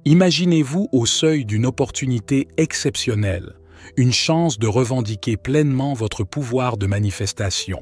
Imaginez-vous au seuil d'une opportunité exceptionnelle, une chance de revendiquer pleinement votre pouvoir de manifestation.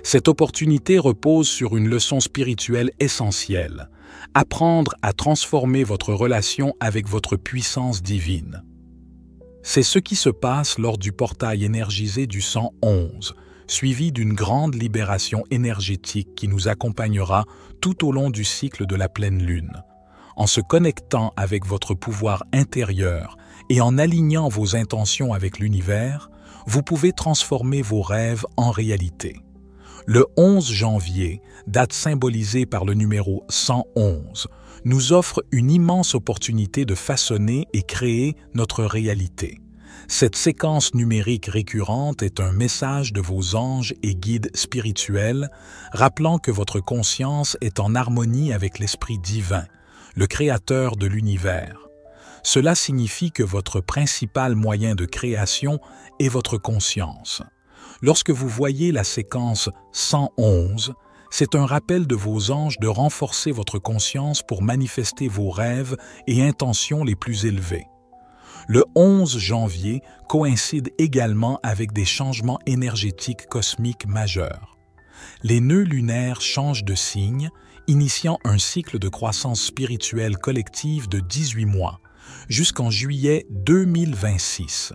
Cette opportunité repose sur une leçon spirituelle essentielle, apprendre à transformer votre relation avec votre puissance divine. C'est ce qui se passe lors du portail énergisé du 111, suivi d'une grande libération énergétique qui nous accompagnera tout au long du cycle de la pleine lune. En se connectant avec votre pouvoir intérieur et en alignant vos intentions avec l'univers, vous pouvez transformer vos rêves en réalité. Le 11 janvier, date symbolisée par le numéro 111, nous offre une immense opportunité de façonner et créer notre réalité. Cette séquence numérique récurrente est un message de vos anges et guides spirituels, rappelant que votre conscience est en harmonie avec l'Esprit divin, le Créateur de l'univers. Cela signifie que votre principal moyen de création est votre conscience. Lorsque vous voyez la séquence 111, c'est un rappel de vos anges de renforcer votre conscience pour manifester vos rêves et intentions les plus élevés. Le 11 janvier coïncide également avec des changements énergétiques cosmiques majeurs. Les nœuds lunaires changent de signe, initiant un cycle de croissance spirituelle collective de 18 mois, jusqu'en juillet 2026.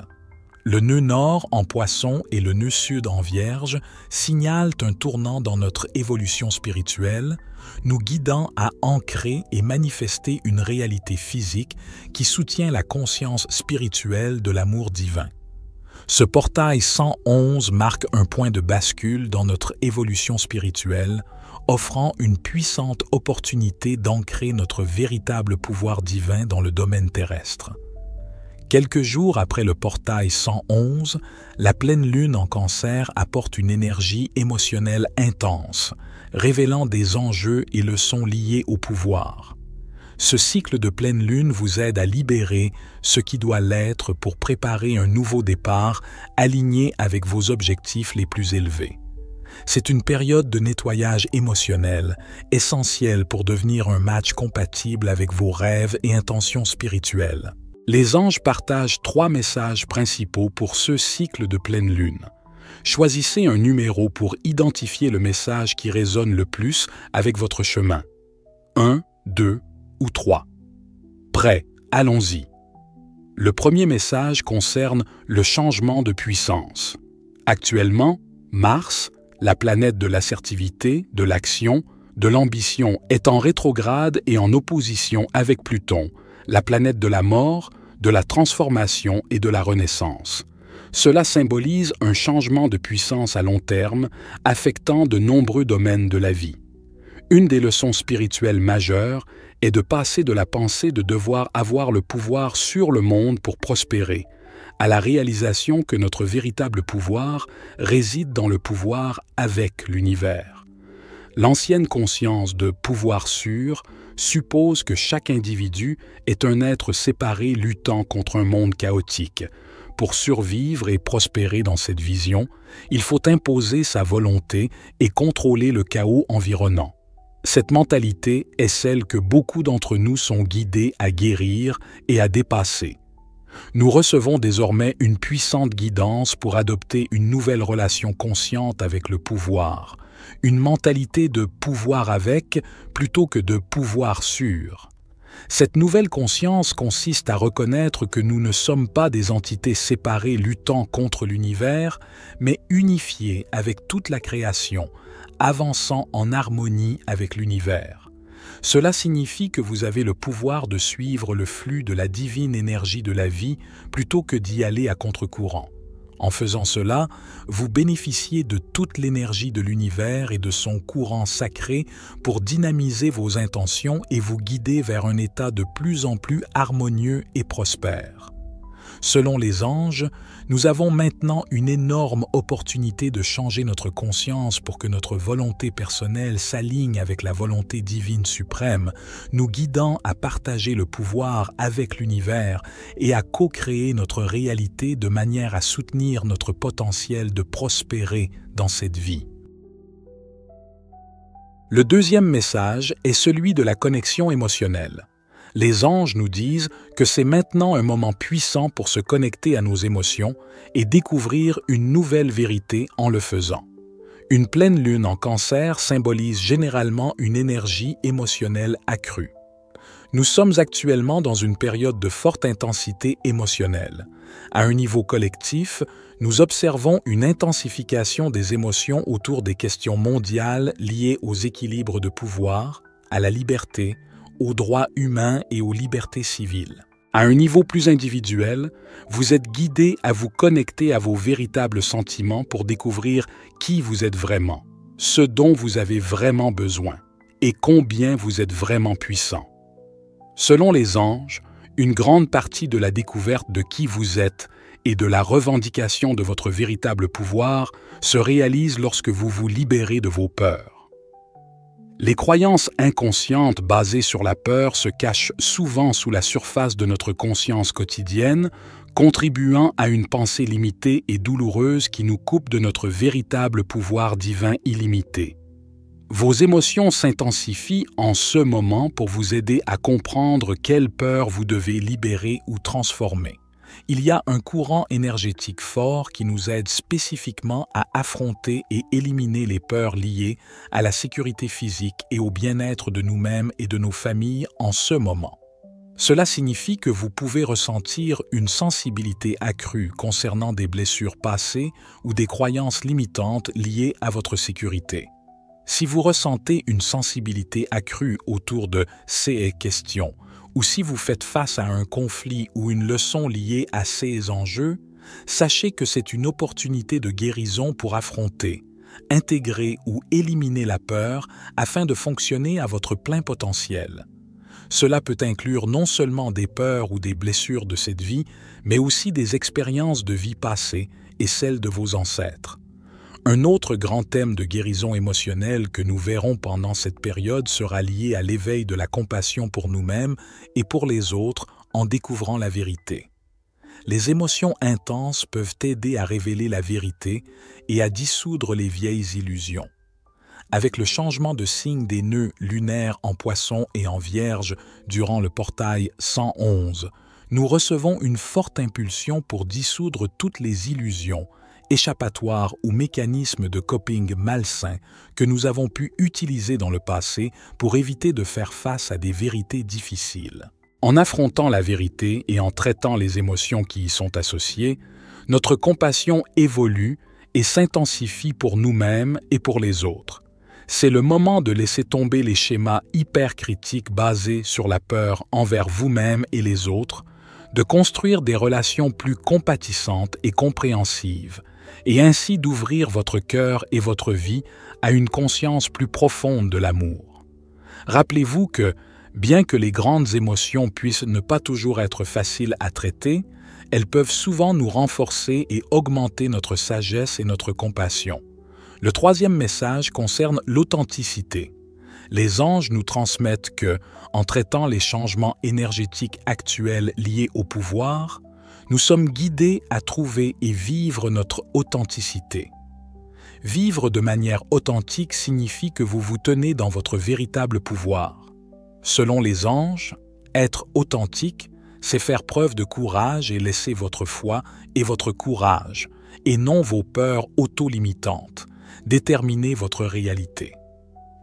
Le nœud nord en Poisson et le nœud sud en Vierge signalent un tournant dans notre évolution spirituelle, nous guidant à ancrer et manifester une réalité physique qui soutient la conscience spirituelle de l'amour divin. Ce portail 111 marque un point de bascule dans notre évolution spirituelle, offrant une puissante opportunité d'ancrer notre véritable pouvoir divin dans le domaine terrestre. Quelques jours après le portail 111, la pleine lune en Cancer apporte une énergie émotionnelle intense, révélant des enjeux et leçons liés au pouvoir. Ce cycle de pleine lune vous aide à libérer ce qui doit l'être pour préparer un nouveau départ aligné avec vos objectifs les plus élevés. C'est une période de nettoyage émotionnel, essentielle pour devenir un match compatible avec vos rêves et intentions spirituelles. Les anges partagent 3 messages principaux pour ce cycle de pleine lune. Choisissez un numéro pour identifier le message qui résonne le plus avec votre chemin. 1, 2 ou 3. Prêt, allons-y. Le premier message concerne le changement de puissance. Actuellement, Mars, la planète de l'assertivité, de l'action, de l'ambition, est en rétrograde et en opposition avec Pluton, la planète de la mort, de la transformation et de la renaissance. Cela symbolise un changement de puissance à long terme, affectant de nombreux domaines de la vie. Une des leçons spirituelles majeures est de passer de la pensée de devoir avoir le pouvoir sur le monde pour prospérer, à la réalisation que notre véritable pouvoir réside dans le pouvoir avec l'univers. L'ancienne conscience de pouvoir sûr suppose que chaque individu est un être séparé luttant contre un monde chaotique. Pour survivre et prospérer dans cette vision, il faut imposer sa volonté et contrôler le chaos environnant. Cette mentalité est celle que beaucoup d'entre nous sont guidés à guérir et à dépasser. Nous recevons désormais une puissante guidance pour adopter une nouvelle relation consciente avec le pouvoir, une mentalité de pouvoir avec plutôt que de pouvoir sur. Cette nouvelle conscience consiste à reconnaître que nous ne sommes pas des entités séparées luttant contre l'univers, mais unifiées avec toute la création, avançant en harmonie avec l'univers. Cela signifie que vous avez le pouvoir de suivre le flux de la divine énergie de la vie plutôt que d'y aller à contre-courant. En faisant cela, vous bénéficiez de toute l'énergie de l'univers et de son courant sacré pour dynamiser vos intentions et vous guider vers un état de plus en plus harmonieux et prospère. Selon les anges, nous avons maintenant une énorme opportunité de changer notre conscience pour que notre volonté personnelle s'aligne avec la volonté divine suprême, nous guidant à partager le pouvoir avec l'univers et à co-créer notre réalité de manière à soutenir notre potentiel de prospérer dans cette vie. Le deuxième message est celui de la connexion émotionnelle. Les anges nous disent que c'est maintenant un moment puissant pour se connecter à nos émotions et découvrir une nouvelle vérité en le faisant. Une pleine lune en Cancer symbolise généralement une énergie émotionnelle accrue. Nous sommes actuellement dans une période de forte intensité émotionnelle. À un niveau collectif, nous observons une intensification des émotions autour des questions mondiales liées aux équilibres de pouvoir, à la liberté, aux droits humains et aux libertés civiles. À un niveau plus individuel, vous êtes guidé à vous connecter à vos véritables sentiments pour découvrir qui vous êtes vraiment, ce dont vous avez vraiment besoin et combien vous êtes vraiment puissant. Selon les anges, une grande partie de la découverte de qui vous êtes et de la revendication de votre véritable pouvoir se réalise lorsque vous vous libérez de vos peurs. Les croyances inconscientes basées sur la peur se cachent souvent sous la surface de notre conscience quotidienne, contribuant à une pensée limitée et douloureuse qui nous coupe de notre véritable pouvoir divin illimité. Vos émotions s'intensifient en ce moment pour vous aider à comprendre quelle peur vous devez libérer ou transformer. Il y a un courant énergétique fort qui nous aide spécifiquement à affronter et éliminer les peurs liées à la sécurité physique et au bien-être de nous-mêmes et de nos familles en ce moment. Cela signifie que vous pouvez ressentir une sensibilité accrue concernant des blessures passées ou des croyances limitantes liées à votre sécurité. Si vous ressentez une sensibilité accrue autour de ces questions, ou si vous faites face à un conflit ou une leçon liée à ces enjeux, sachez que c'est une opportunité de guérison pour affronter, intégrer ou éliminer la peur afin de fonctionner à votre plein potentiel. Cela peut inclure non seulement des peurs ou des blessures de cette vie, mais aussi des expériences de vie passées et celles de vos ancêtres. Un autre grand thème de guérison émotionnelle que nous verrons pendant cette période sera lié à l'éveil de la compassion pour nous-mêmes et pour les autres en découvrant la vérité. Les émotions intenses peuvent aider à révéler la vérité et à dissoudre les vieilles illusions. Avec le changement de signe des nœuds lunaires en Poisson et en Vierge durant le portail 111, nous recevons une forte impulsion pour dissoudre toutes les illusions, échappatoires ou mécanismes de coping malsains que nous avons pu utiliser dans le passé pour éviter de faire face à des vérités difficiles. En affrontant la vérité et en traitant les émotions qui y sont associées, notre compassion évolue et s'intensifie pour nous-mêmes et pour les autres. C'est le moment de laisser tomber les schémas hypercritiques basés sur la peur envers vous-même et les autres, de construire des relations plus compatissantes et compréhensives, et ainsi d'ouvrir votre cœur et votre vie à une conscience plus profonde de l'amour. Rappelez-vous que, bien que les grandes émotions puissent ne pas toujours être faciles à traiter, elles peuvent souvent nous renforcer et augmenter notre sagesse et notre compassion. Le troisième message concerne l'authenticité. Les anges nous transmettent que, en traitant les changements énergétiques actuels liés au pouvoir, nous sommes guidés à trouver et vivre notre authenticité. Vivre de manière authentique signifie que vous vous tenez dans votre véritable pouvoir. Selon les anges, être authentique, c'est faire preuve de courage et laisser votre foi et votre courage, et non vos peurs auto-limitantes, déterminer votre réalité.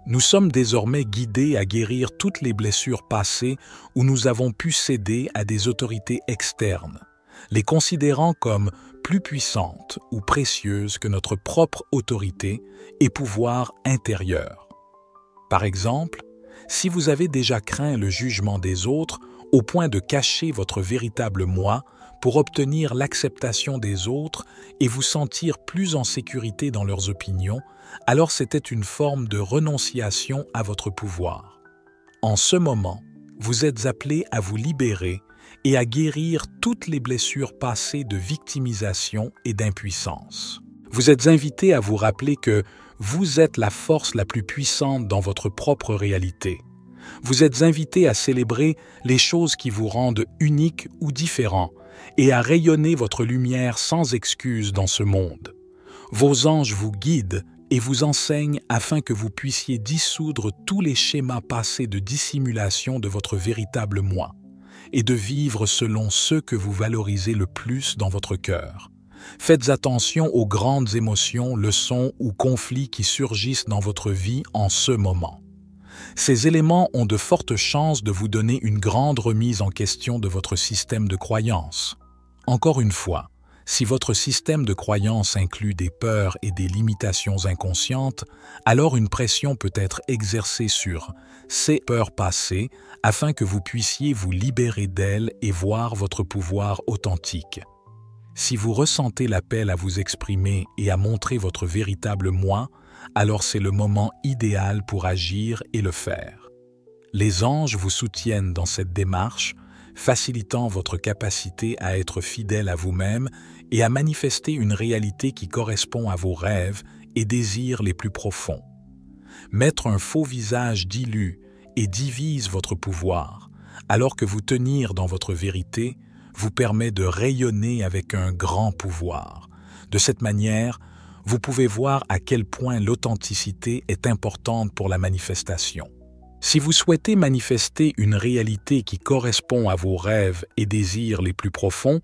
Nous sommes désormais guidés à guérir toutes les blessures passées où nous avons pu céder à des autorités externes, les considérant comme plus puissantes ou précieuses que notre propre autorité et pouvoir intérieur. Par exemple, si vous avez déjà craint le jugement des autres au point de cacher votre véritable moi pour obtenir l'acceptation des autres et vous sentir plus en sécurité dans leurs opinions, alors c'était une forme de renonciation à votre pouvoir. En ce moment, vous êtes appelé à vous libérer et à guérir toutes les blessures passées de victimisation et d'impuissance. Vous êtes invité à vous rappeler que vous êtes la force la plus puissante dans votre propre réalité. Vous êtes invité à célébrer les choses qui vous rendent unique ou différent et à rayonner votre lumière sans excuse dans ce monde. Vos anges vous guident et vous enseigne afin que vous puissiez dissoudre tous les schémas passés de dissimulation de votre véritable moi et de vivre selon ceux que vous valorisez le plus dans votre cœur. Faites attention aux grandes émotions, leçons ou conflits qui surgissent dans votre vie en ce moment. Ces éléments ont de fortes chances de vous donner une grande remise en question de votre système de croyance. Encore une fois, si votre système de croyance inclut des peurs et des limitations inconscientes, alors une pression peut être exercée sur ces peurs passées afin que vous puissiez vous libérer d'elles et voir votre pouvoir authentique. Si vous ressentez l'appel à vous exprimer et à montrer votre véritable moi, alors c'est le moment idéal pour agir et le faire. Les anges vous soutiennent dans cette démarche, facilitant votre capacité à être fidèle à vous-même et à manifester une réalité qui correspond à vos rêves et désirs les plus profonds. Mettre un faux visage dilu et divise votre pouvoir, alors que vous tenir dans votre vérité vous permet de rayonner avec un grand pouvoir. De cette manière, vous pouvez voir à quel point l'authenticité est importante pour la manifestation. Si vous souhaitez manifester une réalité qui correspond à vos rêves et désirs les plus profonds,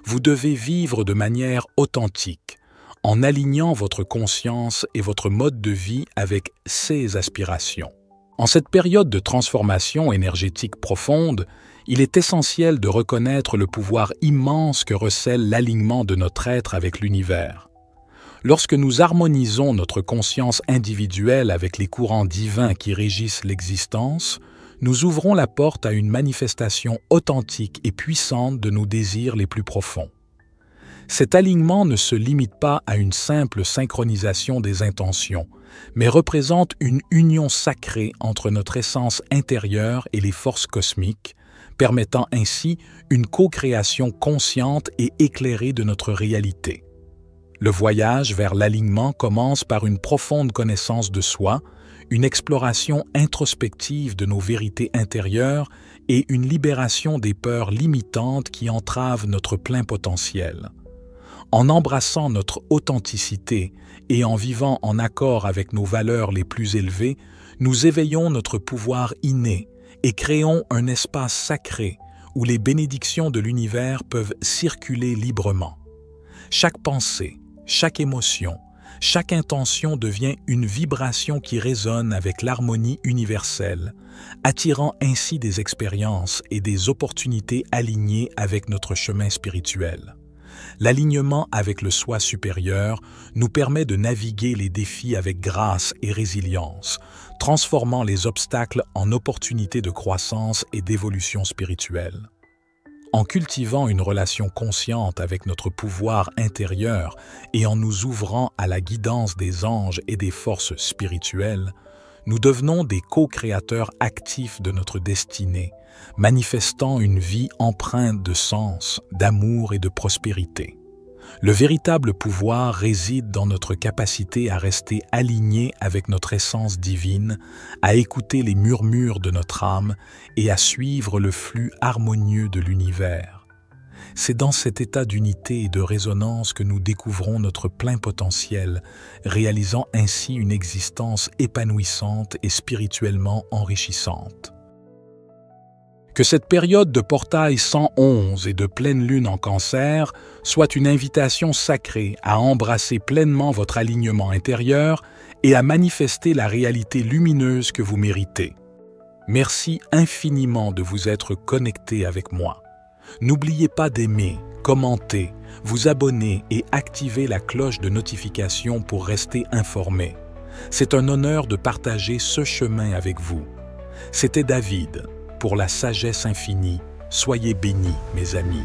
vous devez vivre de manière authentique, en alignant votre conscience et votre mode de vie avec ces aspirations. En cette période de transformation énergétique profonde, il est essentiel de reconnaître le pouvoir immense que recèle l'alignement de notre être avec l'univers. Lorsque nous harmonisons notre conscience individuelle avec les courants divins qui régissent l'existence, nous ouvrons la porte à une manifestation authentique et puissante de nos désirs les plus profonds. Cet alignement ne se limite pas à une simple synchronisation des intentions, mais représente une union sacrée entre notre essence intérieure et les forces cosmiques, permettant ainsi une co-création consciente et éclairée de notre réalité. Le voyage vers l'alignement commence par une profonde connaissance de soi, une exploration introspective de nos vérités intérieures et une libération des peurs limitantes qui entravent notre plein potentiel. En embrassant notre authenticité et en vivant en accord avec nos valeurs les plus élevées, nous éveillons notre pouvoir inné et créons un espace sacré où les bénédictions de l'univers peuvent circuler librement. Chaque pensée, chaque émotion, chaque intention devient une vibration qui résonne avec l'harmonie universelle, attirant ainsi des expériences et des opportunités alignées avec notre chemin spirituel. L'alignement avec le soi supérieur nous permet de naviguer les défis avec grâce et résilience, transformant les obstacles en opportunités de croissance et d'évolution spirituelle. En cultivant une relation consciente avec notre pouvoir intérieur et en nous ouvrant à la guidance des anges et des forces spirituelles, nous devenons des co-créateurs actifs de notre destinée, manifestant une vie empreinte de sens, d'amour et de prospérité. Le véritable pouvoir réside dans notre capacité à rester alignés avec notre essence divine, à écouter les murmures de notre âme et à suivre le flux harmonieux de l'univers. C'est dans cet état d'unité et de résonance que nous découvrons notre plein potentiel, réalisant ainsi une existence épanouissante et spirituellement enrichissante. Que cette période de portail 111 et de pleine lune en Cancer soit une invitation sacrée à embrasser pleinement votre alignement intérieur et à manifester la réalité lumineuse que vous méritez. Merci infiniment de vous être connecté avec moi. N'oubliez pas d'aimer, commenter, vous abonner et activer la cloche de notification pour rester informé. C'est un honneur de partager ce chemin avec vous. C'était David. Pour la sagesse infinie, soyez bénis, mes amis.